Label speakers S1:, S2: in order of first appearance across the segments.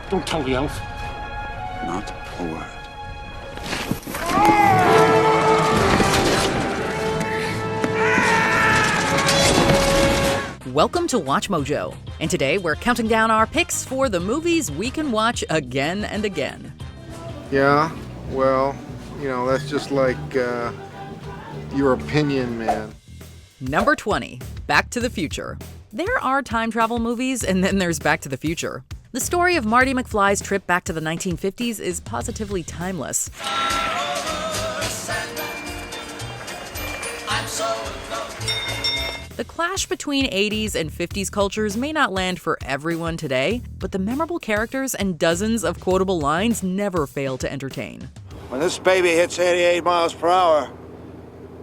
S1: Don't tell the elf.
S2: Not a word.
S3: Welcome to Watch Mojo, and today we're counting down our picks for the movies we can watch again and again.
S4: Yeah, well, that's just like your opinion, man.
S3: Number 20, Back to the Future. There are time travel movies, and then there's Back to the Future. The story of Marty McFly's trip back to the 1950s is positively timeless. The clash between 80s and 50s cultures may not land for everyone today, but the memorable characters and dozens of quotable lines never fail to entertain.
S5: When this baby hits 88 miles per hour,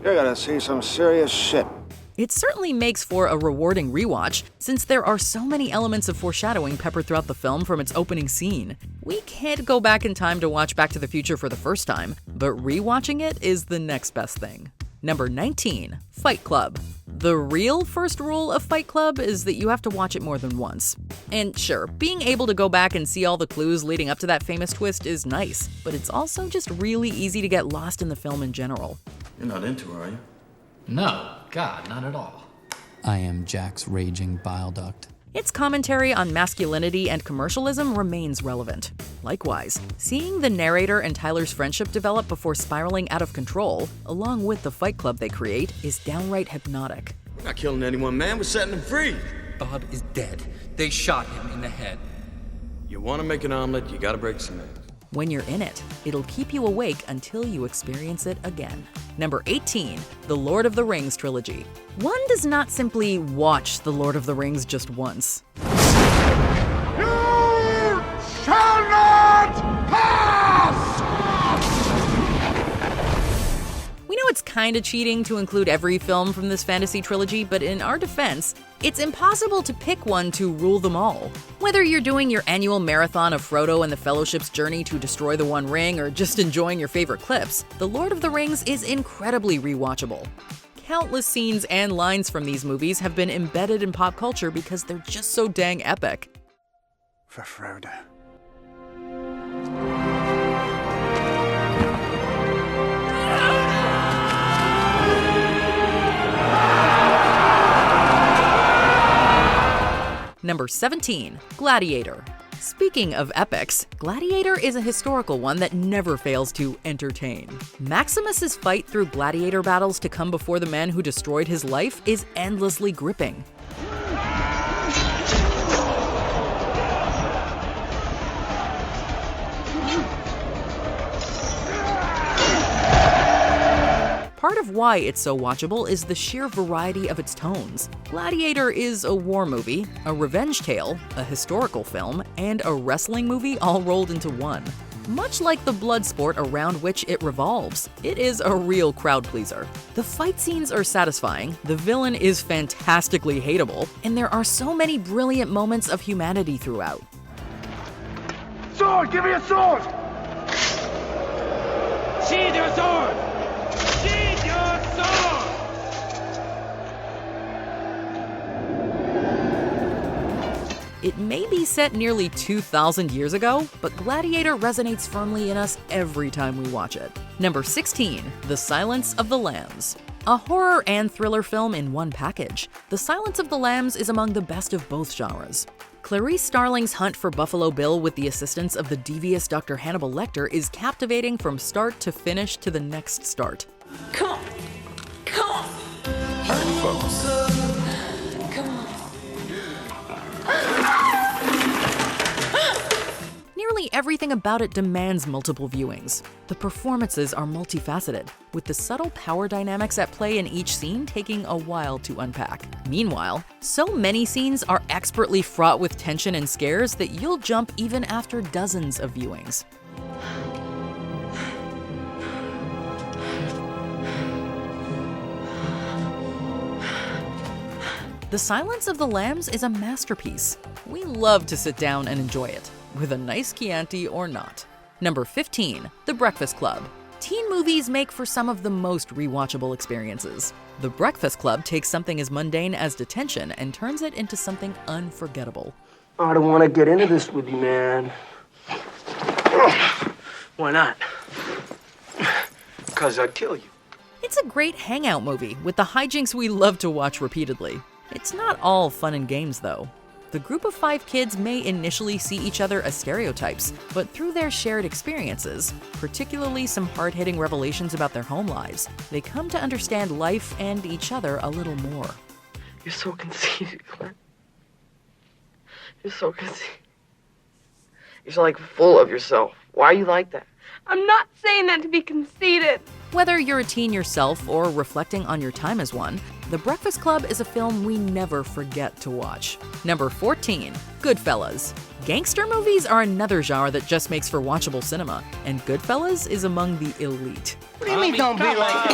S5: you're gonna see some serious shit.
S3: It certainly makes for a rewarding rewatch, since there are so many elements of foreshadowing peppered throughout the film from its opening scene. We can't go back in time to watch Back to the Future for the first time, but rewatching it is the next best thing. Number 19, Fight Club. The real first rule of Fight Club is that you have to watch it more than once. And sure, being able to go back and see all the clues leading up to that famous twist is nice, but it's also just really easy to get lost in the film in general.
S6: You're not into her, are you?
S7: No, God, not at all.
S8: I am Jack's raging bile duct.
S3: Its commentary on masculinity and commercialism remains relevant. Likewise, seeing the narrator and Tyler's friendship develop before spiraling out of control, along with the Fight Club they create, is downright hypnotic.
S6: We're not killing anyone, man. We're setting him free.
S7: Bob is dead. They shot him in the head.
S6: You want to make an omelet, you gotta break some eggs.
S3: When you're in it, it'll keep you awake until you experience it again. Number 18, The Lord of the Rings trilogy. One does not simply watch The Lord of the Rings just once.
S1: You shall not pass!
S3: We know it's kinda cheating to include every film from this fantasy trilogy, but in our defense, it's impossible to pick one to rule them all. Whether you're doing your annual marathon of Frodo and the Fellowship's journey to destroy the One Ring, or just enjoying your favorite clips, The Lord of the Rings is incredibly rewatchable. Countless scenes and lines from these movies have been embedded in pop culture because they're just so dang epic.
S2: For Frodo.
S3: Number 17, Gladiator. Speaking of epics, Gladiator is a historical one that never fails to entertain. Maximus's fight through gladiator battles to come before the man who destroyed his life is endlessly gripping. Part of why it's so watchable is the sheer variety of its tones. Gladiator is a war movie, a revenge tale, a historical film, and a wrestling movie all rolled into one. Much like the blood sport around which it revolves, it is a real crowd pleaser. The fight scenes are satisfying, the villain is fantastically hateable, and there are so many brilliant moments of humanity throughout.
S1: Sword! Give me a sword! Sheathe your sword! Sheathe your sword!
S3: It may be set nearly 2,000 years ago, but Gladiator resonates firmly in us every time we watch it. Number 16, The Silence of the Lambs. A horror and thriller film in one package, The Silence of the Lambs is among the best of both genres. Clarice Starling's hunt for Buffalo Bill with the assistance of the devious Dr. Hannibal Lecter is captivating from start to finish to the next start.
S9: Come on. Come on.
S2: Focus.
S9: Come on.
S3: Nearly everything about it demands multiple viewings. The performances are multifaceted, with the subtle power dynamics at play in each scene taking a while to unpack. Meanwhile, so many scenes are expertly fraught with tension and scares that you'll jump even after dozens of viewings. The Silence of the Lambs is a masterpiece. We love to sit down and enjoy it, with a nice Chianti or not. Number 15, The Breakfast Club. Teen movies make for some of the most rewatchable experiences. The Breakfast Club takes something as mundane as detention and turns it into something unforgettable.
S10: I don't want to get into this with you, man. Why not? Because I'd kill you.
S3: It's a great hangout movie with the hijinks we love to watch repeatedly. It's not all fun and games, though. The group of 5 kids may initially see each other as stereotypes, but through their shared experiences, particularly some hard-hitting revelations about their home lives, they come to understand life and each other a little more.
S10: You're so conceited, Clint. You're so conceited. You're so, like, full of yourself. Why are you like that?
S11: I'm not saying that to be conceited.
S3: Whether you're a teen yourself or reflecting on your time as one, The Breakfast Club is a film we never forget to watch. Number 14, Goodfellas. Gangster movies are another genre that just makes for watchable cinema, and Goodfellas is among the elite.
S10: What do you mean don't be like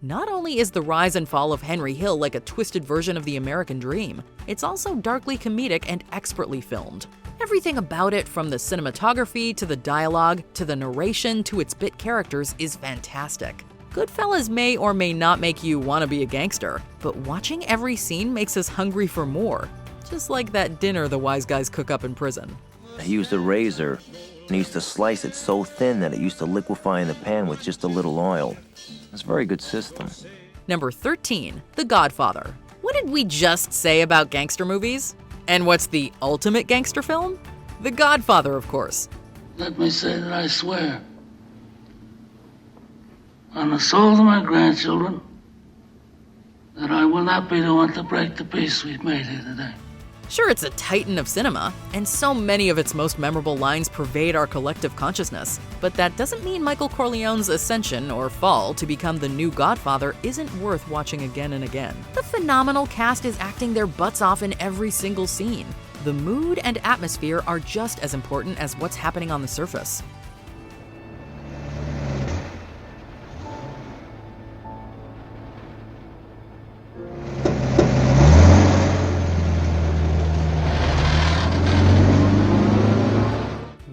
S3: Not only is the rise and fall of Henry Hill like a twisted version of the American dream, it's also darkly comedic and expertly filmed. Everything about it, from the cinematography to the dialogue to the narration to its bit characters, is fantastic. Goodfellas may or may not make you want to be a gangster, but watching every scene makes us hungry for more, just like that dinner the wise guys cook up in prison.
S12: He used a razor, and he used to slice it so thin that it used to liquefy in the pan with just a little oil. It's a very good system.
S3: Number 13, The Godfather. What did we just say about gangster movies? And what's the ultimate gangster film? The Godfather, of course.
S13: Let me say that I swear on the souls of my grandchildren that I will not be the one to break the peace we've made here today.
S3: Sure, it's a titan of cinema, and so many of its most memorable lines pervade our collective consciousness, but that doesn't mean Michael Corleone's ascension or fall to become the new Godfather isn't worth watching again and again. The phenomenal cast is acting their butts off in every single scene. The mood and atmosphere are just as important as what's happening on the surface.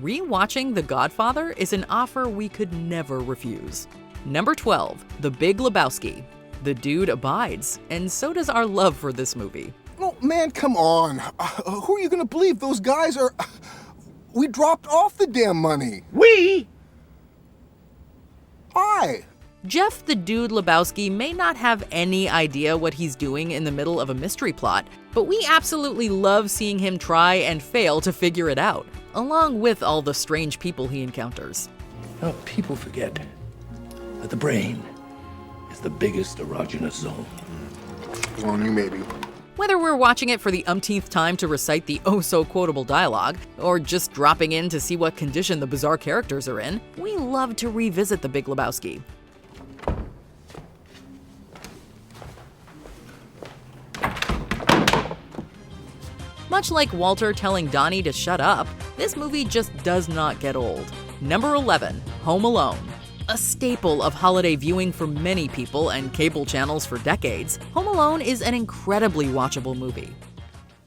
S3: Rewatching The Godfather is an offer we could never refuse. Number 12, The Big Lebowski. The dude abides, and so does our love for this movie.
S14: Oh, man, come on. Who are you going to believe? Those guys are... We dropped off the damn money.
S1: We?
S14: Hi.
S3: Jeff the Dude Lebowski may not have any idea what he's doing in the middle of a mystery plot, but we absolutely love seeing him try and fail to figure it out, along with all the strange people he encounters.
S15: Now, people forget that the brain is the biggest erogenous zone.
S4: On you, maybe.
S3: Whether we're watching it for the umpteenth time to recite the oh-so-quotable dialogue, or just dropping in to see what condition the bizarre characters are in, we love to revisit The Big Lebowski. Much like Walter telling Donnie to shut up, this movie just does not get old. Number 11, Home Alone. A staple of holiday viewing for many people and cable channels for decades, Home Alone is an incredibly watchable movie.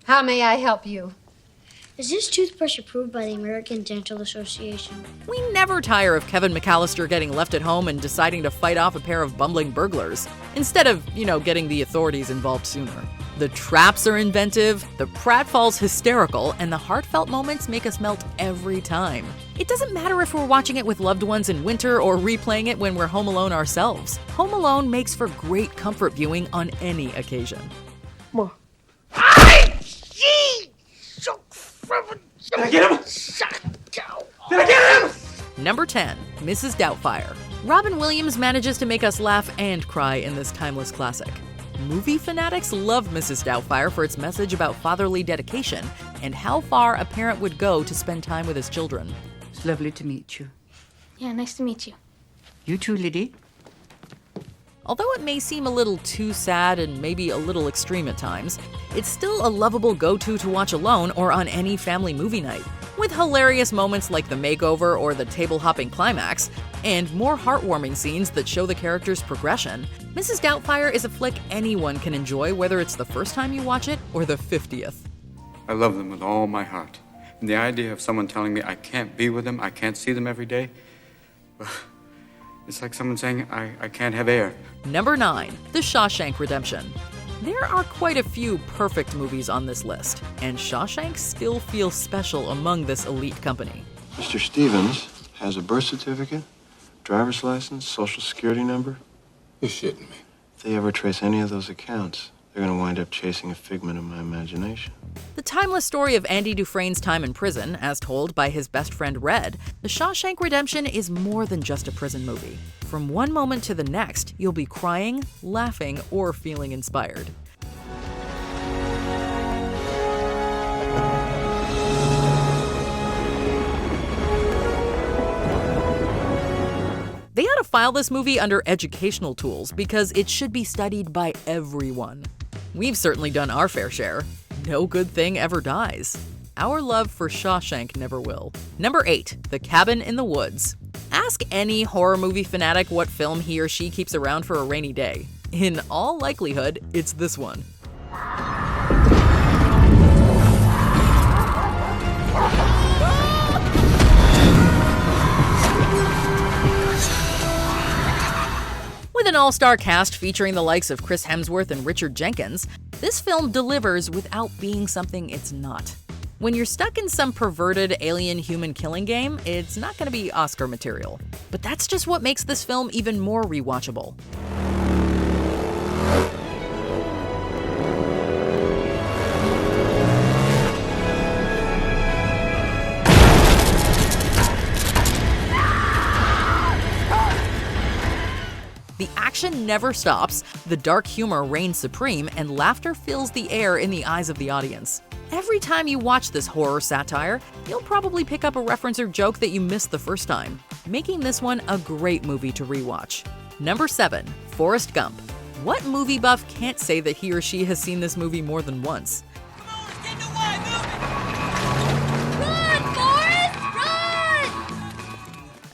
S16: How may I help you?
S17: Is this toothbrush approved by the American Dental Association?
S3: We never tire of Kevin McAllister getting left at home and deciding to fight off a pair of bumbling burglars, instead of, getting the authorities involved sooner. The traps are inventive, the pratfalls hysterical, and the heartfelt moments make us melt every time. It doesn't matter if we're watching it with loved ones in winter or replaying it when we're home alone ourselves. Home Alone makes for great comfort viewing on any occasion.
S10: More.
S1: Did I get him? Did I get him?
S3: Number 10, Mrs. Doubtfire. Robin Williams manages to make us laugh and cry in this timeless classic. Movie fanatics love Mrs. Doubtfire for its message about fatherly dedication and how far a parent would go to spend time with his children.
S18: It's lovely to meet you.
S17: Yeah, nice to meet you.
S18: You too, Liddy.
S3: Although it may seem a little too sad and maybe a little extreme at times, it's still a lovable go-to to watch alone or on any family movie night. With hilarious moments like the makeover or the table-hopping climax, and more heartwarming scenes that show the characters' progression, Mrs. Doubtfire is a flick anyone can enjoy, whether it's the first time you watch it or the 50th.
S2: I love them with all my heart. And the idea of someone telling me I can't be with them, I can't see them every day, it's like someone saying I can't have air.
S3: Number 9, The Shawshank Redemption. There are quite a few perfect movies on this list, and Shawshank still feels special among this elite company.
S19: Mr. Stevens has a birth certificate, driver's license, social security number.
S4: You're shitting me.
S19: If they ever trace any of those accounts, they're going to wind up chasing a figment of my imagination.
S3: The timeless story of Andy Dufresne's time in prison, as told by his best friend Red, The Shawshank Redemption is more than just a prison movie. From one moment to the next, you'll be crying, laughing, or feeling inspired. They ought to file this movie under educational tools because it should be studied by everyone. We've certainly done our fair share. No good thing ever dies. Our love for Shawshank never will. Number 8, The Cabin in the Woods. Ask any horror movie fanatic what film he or she keeps around for a rainy day. In all likelihood, it's this one. With an all-star cast featuring the likes of Chris Hemsworth and Richard Jenkins, this film delivers without being something it's not. When you're stuck in some perverted alien-human killing game, it's not going to be Oscar material. But that's just what makes this film even more rewatchable. The action never stops, the dark humor reigns supreme, and laughter fills the air in the eyes of the audience. Every time you watch this horror satire, you'll probably pick up a reference or joke that you missed the first time, making this one a great movie to rewatch. Number 7, Forrest Gump. What movie buff can't say that he or she has seen this movie more than once?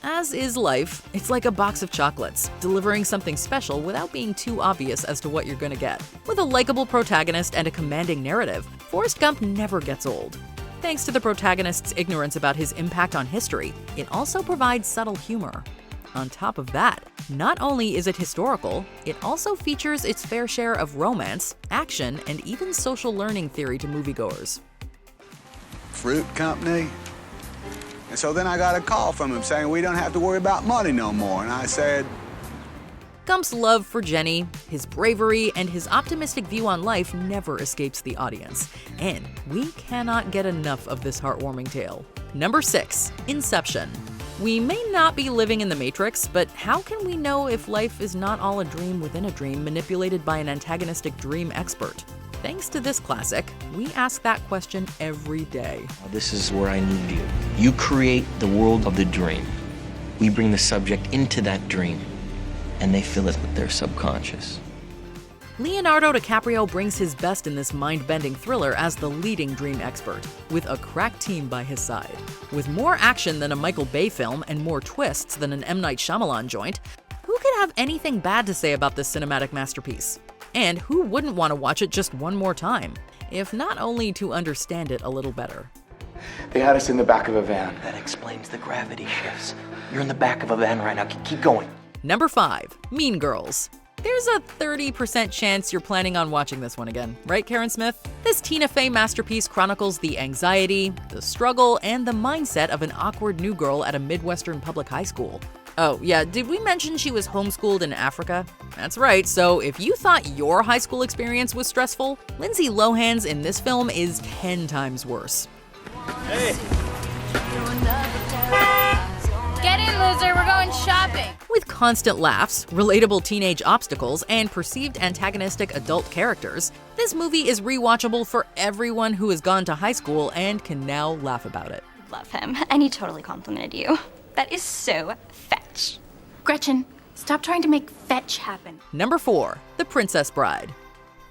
S3: As is life, it's like a box of chocolates, delivering something special without being too obvious as to what you're gonna get. With a likable protagonist and a commanding narrative, Forrest Gump never gets old. Thanks to the protagonist's ignorance about his impact on history, it also provides subtle humor. On top of that, not only is it historical, it also features its fair share of romance, action, and even social learning theory to moviegoers.
S20: Fruit company? And so then I got a call from him saying we don't have to worry about money no more. And I said...
S3: Gump's love for Jenny, his bravery, and his optimistic view on life never escapes the audience. And we cannot get enough of this heartwarming tale. Number 6, Inception. We may not be living in the Matrix, but how can we know if life is not all a dream within a dream manipulated by an antagonistic dream expert? Thanks to this classic, we ask that question every day.
S21: This is where I need you. You create the world of the dream. We bring the subject into that dream, and they fill it with their subconscious.
S3: Leonardo DiCaprio brings his best in this mind-bending thriller as the leading dream expert, with a crack team by his side. With more action than a Michael Bay film and more twists than an M. Night Shyamalan joint, who could have anything bad to say about this cinematic masterpiece? And who wouldn't want to watch it just one more time, if not only to understand it a little better?
S22: They had us in the back of a van.
S21: That explains the gravity shifts. You're in the back of a van right now. Keep going.
S3: Number 5, Mean Girls. There's a 30% chance you're planning on watching this one again, right, Karen Smith? This Tina Fey masterpiece chronicles the anxiety, the struggle, and the mindset of an awkward new girl at a Midwestern public high school. Oh, yeah, did we mention she was homeschooled in Africa? That's right, so if you thought your high school experience was stressful, Lindsay Lohan's in this film is 10 times worse.
S22: Hey!
S23: Get in, loser, we're going shopping!
S3: With constant laughs, relatable teenage obstacles, and perceived antagonistic adult characters, this movie is rewatchable for everyone who has gone to high school and can now laugh about it.
S24: Love him, and he totally complimented you. That is so fetch.
S23: Gretchen, stop trying to make fetch happen.
S3: Number 4, The Princess Bride.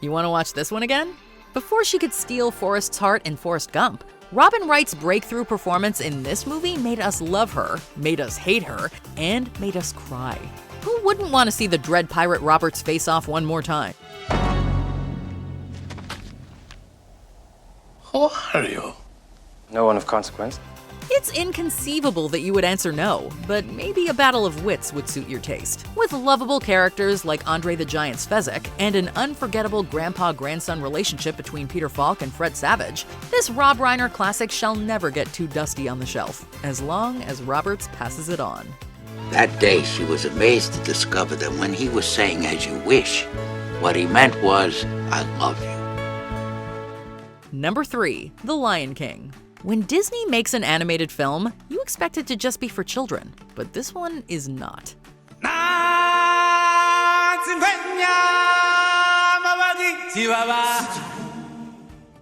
S3: You want to watch this one again? Before she could steal Forrest's heart in Forrest Gump, Robin Wright's breakthrough performance in this movie made us love her, made us hate her, and made us cry. Who wouldn't want to see the Dread Pirate Roberts face off one more time?
S15: Who are you?
S22: No one of consequence.
S3: It's inconceivable that you would answer no, but maybe a battle of wits would suit your taste. With lovable characters like Andre the Giant's Fezzik and an unforgettable grandpa-grandson relationship between Peter Falk and Fred Savage, this Rob Reiner classic shall never get too dusty on the shelf, as long as Roberts passes it on.
S5: That day, she was amazed to discover that when he was saying "as you wish," what he meant was, "I love you."
S3: Number 3. The Lion King. When Disney makes an animated film, you expect it to just be for children, but this one is not.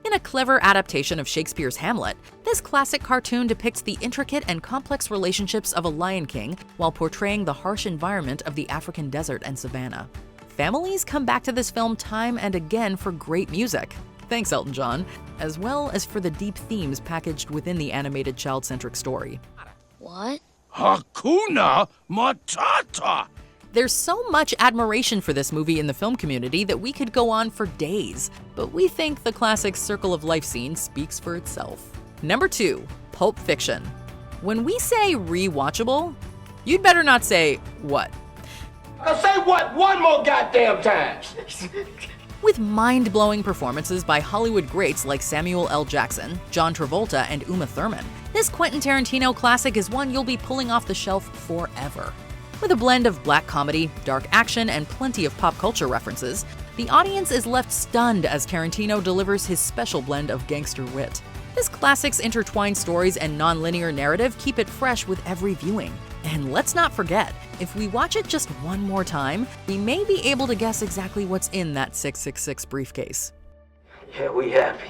S3: In a clever adaptation of Shakespeare's Hamlet, this classic cartoon depicts the intricate and complex relationships of a lion king while portraying the harsh environment of the African desert and savanna. Families come back to this film time and again for great music. Thanks, Elton John, as well as for the deep themes packaged within the animated child-centric story.
S17: What?
S15: Hakuna Matata!
S3: There's so much admiration for this movie in the film community that we could go on for days, but we think the classic Circle of Life scene speaks for itself. Number 2. Pulp Fiction. When we say rewatchable, you'd better not say what.
S1: Now say what one more goddamn time!
S3: With mind-blowing performances by Hollywood greats like Samuel L. Jackson, John Travolta, and Uma Thurman, this Quentin Tarantino classic is one you'll be pulling off the shelf forever. With a blend of black comedy, dark action, and plenty of pop culture references, the audience is left stunned as Tarantino delivers his special blend of gangster wit. This classic's intertwined stories and non-linear narrative keep it fresh with every viewing. And let's not forget, if we watch it just one more time, we may be able to guess exactly what's in that 666 briefcase.
S1: Yeah, we happy.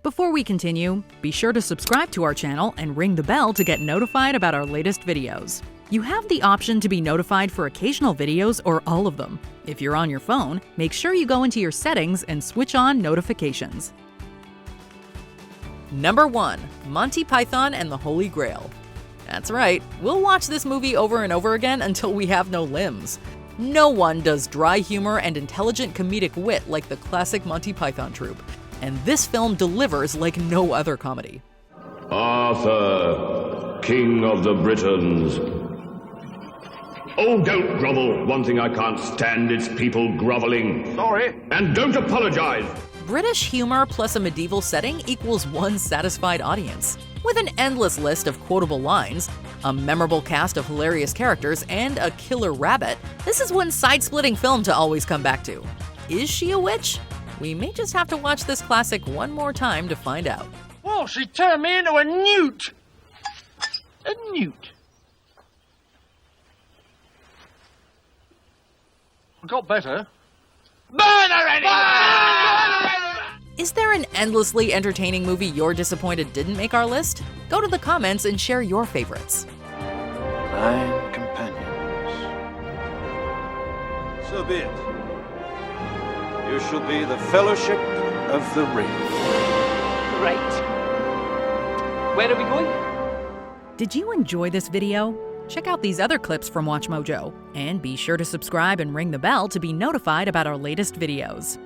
S3: Before we continue, be sure to subscribe to our channel and ring the bell to get notified about our latest videos. You have the option to be notified for occasional videos or all of them. If you're on your phone, make sure you go into your settings and switch on notifications. Number 1. Monty Python and the Holy Grail. That's right, we'll watch this movie over and over again until we have no limbs. No one does dry humor and intelligent comedic wit like the classic Monty Python troupe, and this film delivers like no other comedy.
S6: Arthur, King of the Britons. Oh, don't grovel. One thing I can't stand is people groveling.
S1: Sorry.
S6: And don't apologize.
S3: British humor plus a medieval setting equals one satisfied audience. With an endless list of quotable lines, a memorable cast of hilarious characters, and a killer rabbit, this is one side-splitting film to always come back to. Is she a witch? We may just have to watch this classic one more time to find out.
S1: Well, she turned me into a newt. A newt. Got better. Burn her anyway!
S3: Is there an endlessly entertaining movie you're disappointed didn't make our list? Go to the comments and share your favorites.
S19: 9 companions. So be it. You shall be the Fellowship of the Ring.
S10: Right. Where are we going?
S3: Did you enjoy this video? Check out these other clips from WatchMojo, and be sure to subscribe and ring the bell to be notified about our latest videos.